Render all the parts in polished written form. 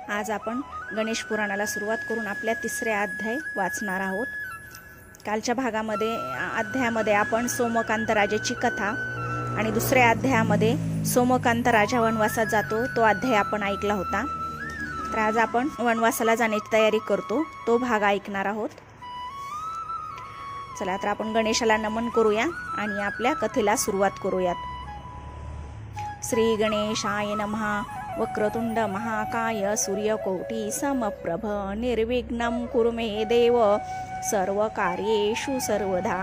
आज आपण गणेश पुराणाला सुरुवात करून आपल्या तिसऱ्या अध्याय वाचणार आहोत। कालच्या अध्यायामध्ये आपण सोमकांत राजाची कथा आणि दुसऱ्या अध्यायामध्ये सोमकांत राजा वनवासात जातो तो अध्याय आपण ऐकला होता। तर आज आपण वनवासाला जाण्याची तयारी करतो तो भाग ऐकणार आहोत। चला तर आपण गणेशाला नमन करूया आणि आपल्या कथेला सुरुवात करूयात। श्री गणेशाय नमः। वक्रतुंड महाकाय सूर्यकोटि समप्रभ निर्विघ्नं कुरु मे देव सर्वकार्येषु सर्वदा।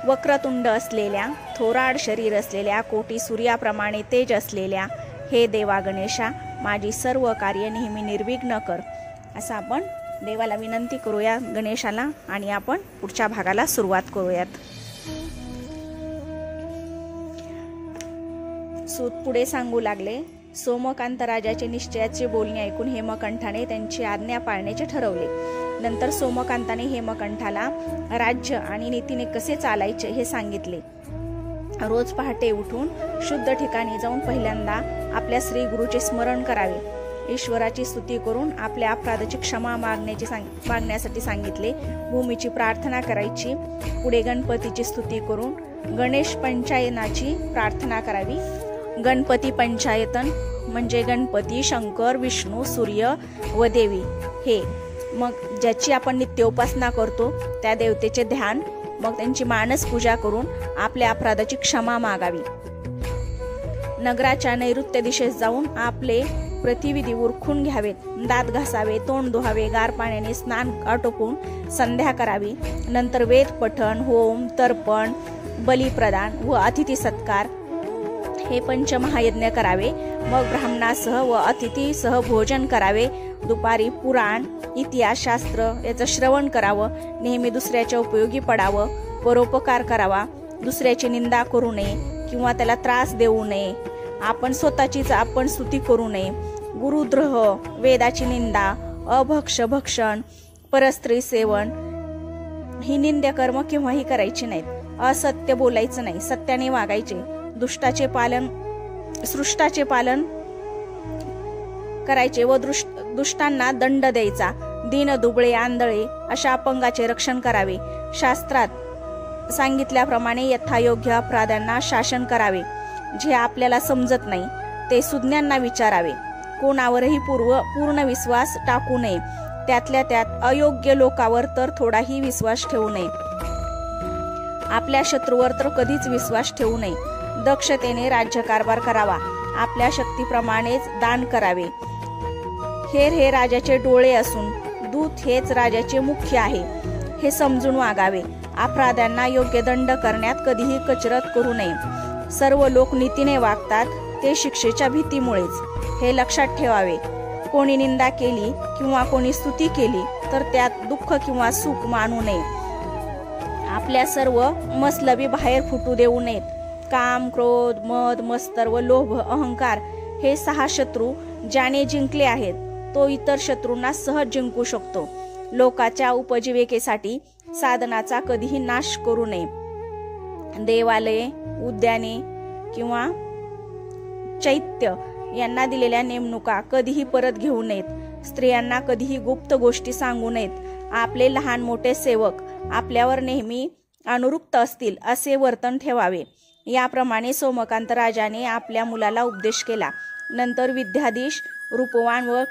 वक्रतुंड असलेल्या, थोराड शरीर असलेल्या, कोटी सूर्याप्रमाणे तेज असलेल्या हे देवा गणेशा, माझी सर्व कार्य नेहमी निर्विघ्न कर, असं आपण देवाला विनंती करूया गणेशाला आणि आपण पुढच्या भागाला सुरुवात करूयात। सूत पुढे सांगू लागले, सोमकांत राजाचे निश्चयाचे बोलणे ऐकून हेमकंठाने त्यांची आज्ञा पाळण्याचे ठरवले। नंतर सोमकांताने हेमकंठाला राज्य आणि नीतीने कसे चालायचे हे सांगितले। रोज पहाटे उठून शुद्ध ठिकाणी जाऊन पहिल्यांदा आपल्या श्री गुरुचे स्मरण करावे, ईश्वराची स्तुती करून आपल्या अपराधाची क्षमा मागण्यासाठी सांगितले। भूमीची प्रार्थना करायची, पुढे गणपतीची स्तुती करून गणेश पंचायनाची प्रार्थना करावी। गणपती पंचायतन म्हणजे गणपती, शंकर, विष्णू, सूर्य व देवी हे, मग ज्याची आपण नित्य उपासना करतो त्या देवतेचे ध्यान, मग त्यांची मानस पूजा करून आपल्या अपराधाची क्षमा मागावी। नगराच्या नैऋत्य दिशेस जाऊन आपले प्रतिविधी उरखून घ्यावेत, दात घासावे, तोंड धुवावे, गार पाण्याने स्नान आटोपून संध्या करावी। नंतर वेद पठण, होम, तर्पण, बलिप्रदान व अतिथी सत्कार हे पंचमहायज्ञ करावे। मग ब्राह्मणासह व अतिथीसह भोजन करावे। दुपारी पुराण, इतिहास, शास्त्र याचं श्रवण करावं। नेहमी दुसऱ्याच्या उपयोगी पडावं, परोपकार करावा, दुसऱ्याची निंदा करू नये किंवा त्याला त्रास देऊ नये। आपण स्वतःचीच आपण स्तुती करू नये। गुरुद्रोह, वेदाची निंदा, अभक्ष भक्षण, परस्त्री सेवन ही निंद्य कर्म केव्हाही करायची नाहीत। असत्य बोलायचं नाही, सत्याने वागायचे। सृष्टाचे पालन करायचे व दुष्टांना दंड द्यायचा। दीन, दुबळे, आंधळे अशा अपंगाचे रक्षण करावे। शास्त्रात सांगितल्याप्रमाणे यथायोग्य अपराधांना शासन करावे। जे आपल्याला समजत नाही ते सुज्ञांना विचारावे। कोणावरही पूर्ण विश्वास टाकू नये, त्यातल्या त्यात अयोग्य लोकांवर तर थोडाही विश्वास ठेवू नये। आपल्या शत्रूवर तर कधीच विश्वास ठेवू नये। दक्षतेने राज्यकारभार करावा, आपल्या शक्तीप्रमाणेच दान करावे। हेर हे राजाचे डोळे असून दूत हेच राजाचे मुख्य आहे हे समजून वागावे। अपराध्यांना योग्य दंड करण्यात कधीही कचरत करू नये। सर्व लोक नीतीने वागतात ते शिक्षेच्या भीतीमुळेच, हे लक्षात ठेवावे। कोणी निंदा केली किंवा कोणी स्तुती केली तर त्यात दुःख किंवा सुख मानू नये। आपल्या सर्व मसलबी बाहेर फुटू देऊ नयेत। काम, क्रोध, मद, मत्सर व लोभ, अहंकार हे 6 शत्रू ज्याने जिंकले आहेत तो इतर शत्रूंना सहज जिंकू शकतो। लोकांच्या उपजीविकेसाठी साधनाचा कधीही नाश करू नये। देवालये, उद्याने किंवा चैत्य यांना दिलेल्या नेमणुका कधीही परत घेऊ नयेत। स्त्रियांना कधीही गुप्त गोष्टी सांगू नयेत। आपले लहान मोठे सेवक आपल्यावर नेहमी अनुरुक्त असतील असे वर्तन ठेवावे। याप्रमाणे सोमकांत राजाने आपल्या मुलाला उपदेश केला। नंतर विद्याधीश, रूपवान व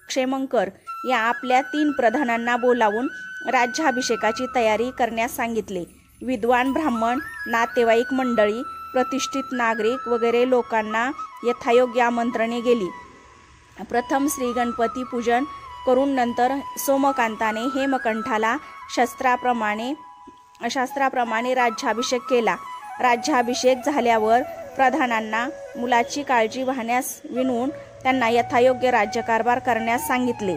क्षेमंकर या आपल्या 3 प्रधानांना बोलावून राज्याभिषेकाची तयारी करण्यास सांगितले। विद्वान ब्राह्मण, नातेवाईक मंडळी, प्रतिष्ठित नागरिक वगैरे लोकांना यथायोग्य आमंत्रणे गेली। प्रथम श्री गणपती पूजन करून नंतर सोमकांताने हेमकंठाला शास्त्राप्रमाणे राज्याभिषेक केला। राज्याभिषेक झाल्यावर प्रधानांना मुलाची काळजी वाहण्यास विनवून त्यांना यथायोग्य राज्यकारभार करण्यास सांगितले।